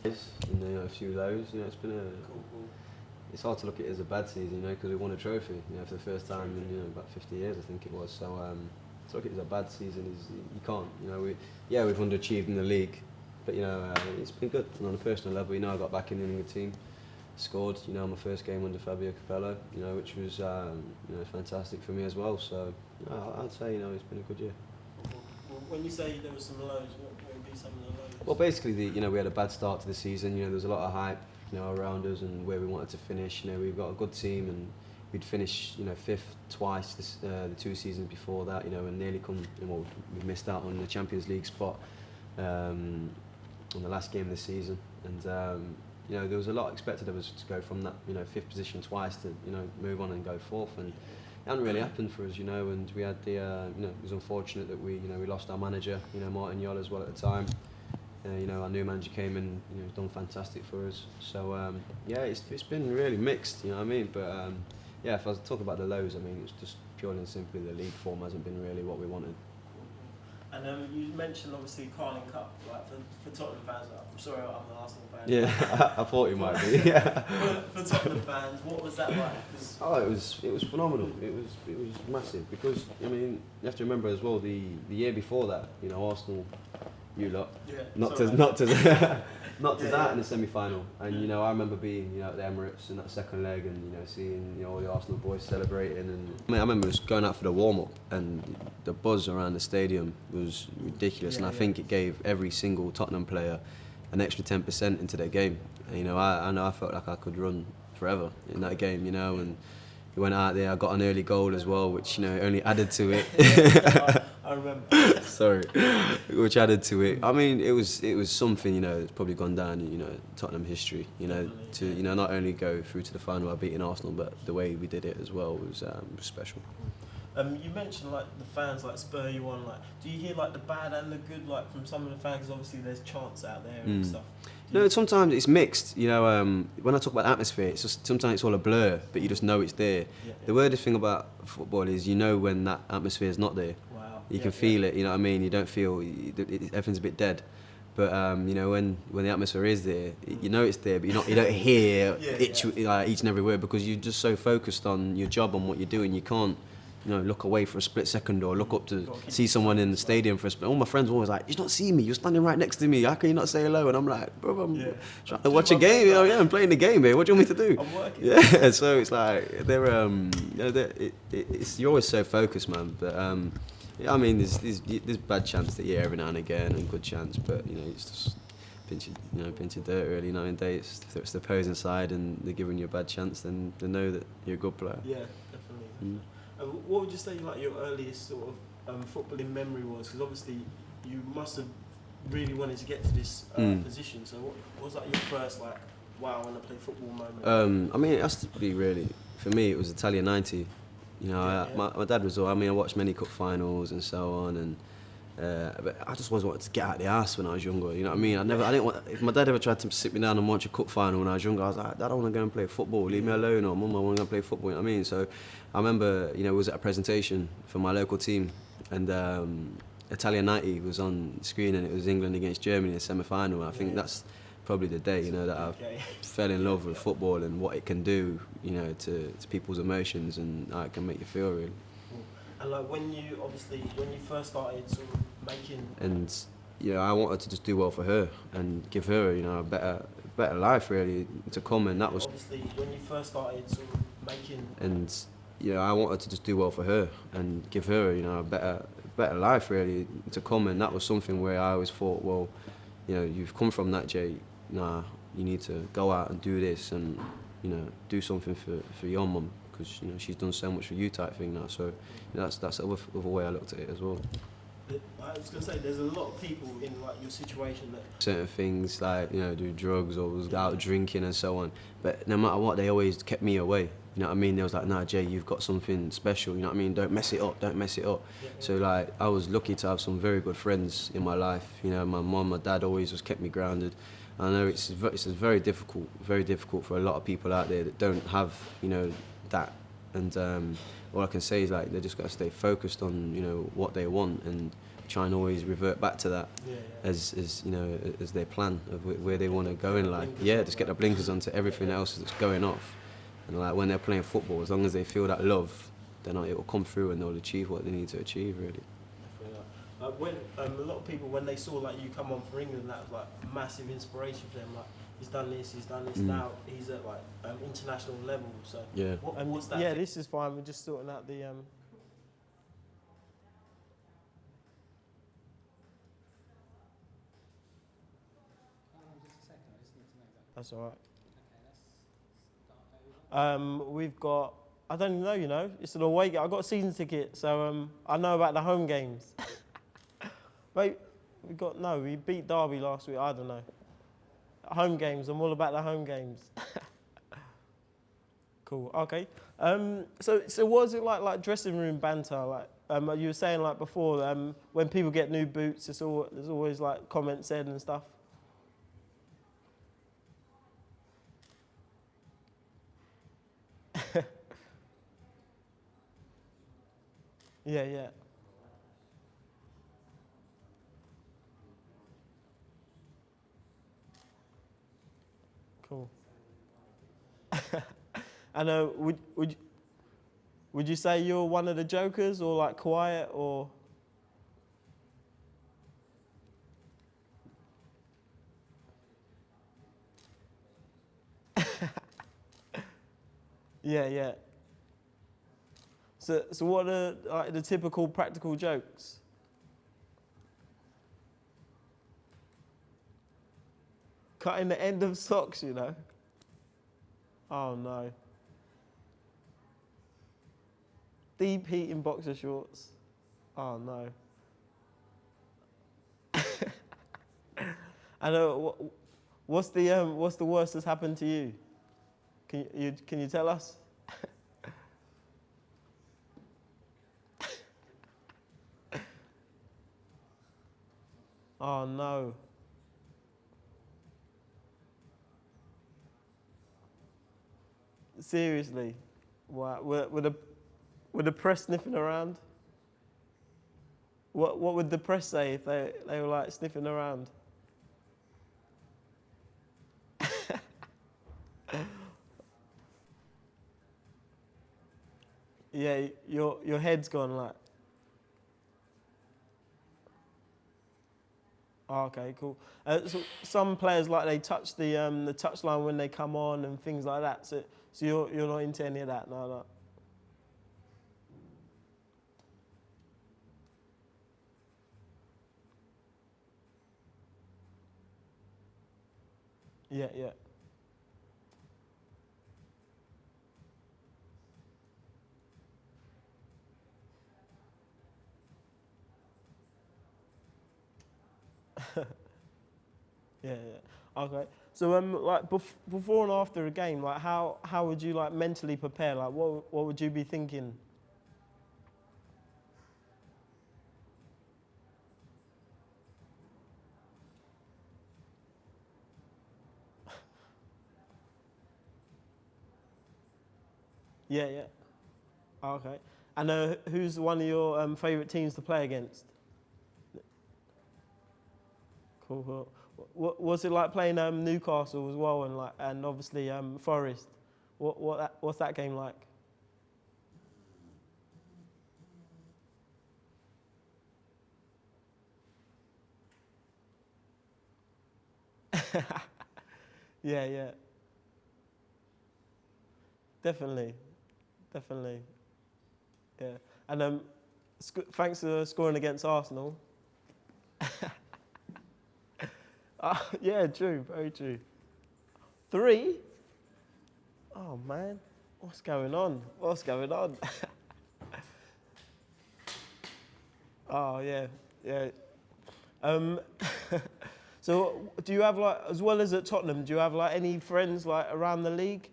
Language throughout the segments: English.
And a few lows. It's been It's hard to look at it as a bad season, because we won a trophy, for the first time in about 50 years, I think it was. So to look at it as a bad season is you can't. We've underachieved in the league, but it's been good. And on a personal level, I got back in the England team, scored, my first game under Fabio Capello, which was fantastic for me as well. So I'd say it's been a good year. When you say there were some lows, what would be some of the lows? Well, basically, we had a bad start to the season. There was a lot of hype, around us and where we wanted to finish. We've got a good team, and we'd finished, fifth twice the 2 seasons before that. And nearly we missed out on the Champions League spot on the last game of the season. And there was a lot expected of us to go from that, 5th position twice to, move on and go 4th. And it hadn't really happened for us, and we had it was unfortunate that we lost our manager, Martin Jol as well at the time. Our new manager came in, he's done fantastic for us. So it's been really mixed, But if I was to talk about the lows, it's just purely and simply the league form hasn't been really what we wanted. And you mentioned obviously Carling Cup, like for Tottenham fans. I'm sorry, I'm an Arsenal fan. Yeah, I thought you might be. Yeah. for Tottenham fans, what was that like? It was phenomenal. It was massive because you have to remember as well the year before that, Arsenal, you lot, not to that in the semi-final. And I remember being at the Emirates in that second leg and seeing all the Arsenal boys celebrating. And I remember just going out for the warm-up and the buzz around the stadium was ridiculous. And I think it gave every single Tottenham player an extra 10% into their game. And, I know I felt like I could run forever in that game. And we went out there. I got an early goal as well, which only added to it. I remember. Sorry, which added to it. It was something it's probably gone down in Tottenham history. To not only go through to the final by beating Arsenal, but the way we did it as well was special. You mentioned like the fans like spur you on. Like, do you hear like the bad and the good like from some of the fans? 'Cause obviously, there's chants out there and stuff. No, sometimes it's mixed. When I talk about atmosphere, it's just sometimes it's all a blur, but you just know it's there. The weirdest thing about football is when that atmosphere is not there. Wow. You can feel it. You don't feel everything's a bit dead. But when the atmosphere is there, it's there, but you don't hear each and every word because you're just so focused on your job and what you're doing. You can't look away for a split second or look up to see someone in the stadium for a split. All my friends were always like, "You not see me? You're standing right next to me. How can you not say hello?" And I'm like, "Bro, I'm trying to watch a game. I'm playing the game, man. What do you want me to do?" I'm working. Yeah, so it's like you're always so focused, man. But there's bad chance that every now and again, and good chance, but it's just pinch of dirt really. Nowadays, if it's the opposing side and they're giving you a bad chance, then they know that you're a good player. Yeah, definitely. What would you say like your earliest sort of footballing memory was? Because obviously you must have really wanted to get to this position. So what was like your first like, wow, I want to play football moment? It has to be really, for me it was Italia 90. My dad was I watched many cup finals and so on, and but I just always wanted to get out the arse when I was younger. I didn't want. If my dad ever tried to sit me down and watch a cup final when I was younger, I was like, Dad, I want to go and play football. Leave me alone, or Mum, I want to go and play football. So I remember, it was at a presentation for my local team, and Italia 90 was on the screen, and it was England against Germany in the semi-final. I think that's probably the day, that I fell in love with football and what it can do, to people's emotions and how it can make you feel, really. And like when you first started sort of making... And, I wanted to just do well for her and give her, a better life, really, to come, and that was... Obviously, when you first started sort of making... And, I wanted to just do well for her and give her, a better life, really, to come, and that was something where I always thought, well, you've come from that, Jay, you need to go out and do this and, do something for your mum, because she's done so much for you type thing now. So that's the other way I looked at it as well. I was going to say, there's a lot of people in like your situation that... Certain things like, do drugs or was out drinking and so on. But no matter what, they always kept me away. They was like, nah, Jay, you've got something special, don't mess it up, don't mess it up. So like, I was lucky to have some very good friends in my life. My mum, my dad always just kept me grounded. I know it's very difficult for a lot of people out there that don't have, that. And all I can say is like they just got to stay focused on what they want and try and always revert back to that Yeah. as you know, as their plan of where they want to go in life. Blinkers Yeah, on, just get the like. blinkers onto everything else that's going off. And like when they're playing football, as long as they feel that love, then it will come through and they'll achieve what they need to achieve, really. When a lot of people, when they saw like you come on for England, that was like a massive inspiration for them. Like he's done this. Now he's at like international level. So Yeah. what's that? Yeah, this is fine. We're just sorting out the. That's all right. We've got. I don't even know. You know, it's an away game. I got a season ticket, so I know about the home games. Wait, we beat Derby last week. I don't know. Home games. I'm all about the home games. Cool. Okay. So what is it like dressing room banter? Like you were saying like before, when people get new boots, there's always like comments said and stuff. Yeah. Cool. And would you say you're one of the jokers or like quiet or? Yeah. So what are like the typical practical jokes? Cutting the end of socks, you know. Oh no. Deep heating boxer shorts. Oh no. And what's the worst that's happened to you? Can you tell us? Oh no. Seriously. Wow. Were the press sniffing around? What would the press say if they were like sniffing around? Yeah, your head's gone like. Oh, okay, cool. So some players like they touch the touchline when they come on and things like that. So you're not into any of that, no. Yeah. Yeah. Okay. So like before and after a game, like how would you like mentally prepare? Like what would you be thinking? Yeah. Okay. And who's one of your favourite teams to play against? Cool. Was it like playing Newcastle as well and obviously Forest? What's that game like? Yeah. Definitely. Yeah. And thanks for scoring against Arsenal. Yeah, true. Very true. 3? Oh man, what's going on? Oh yeah. Um, so do you have like, as well as at Tottenham, do you have like any friends like around the league?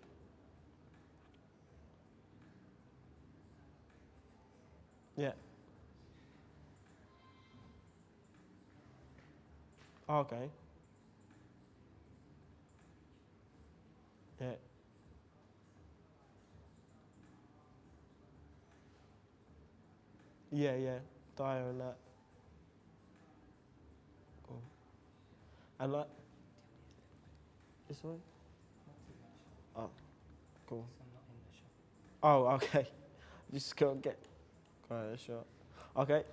Yeah. Okay. Yeah. Yeah. Dyer and that. And like, this way? Oh, cool. Oh, okay. Just go get a shot. Okay.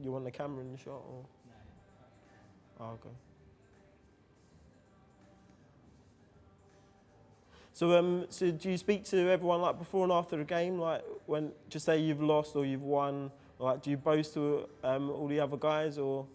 You want the camera in the shot or? No. Oh, okay. So do you speak to everyone like before and after the game, like when just say you've lost or you've won? Like, do you boast to all the other guys or?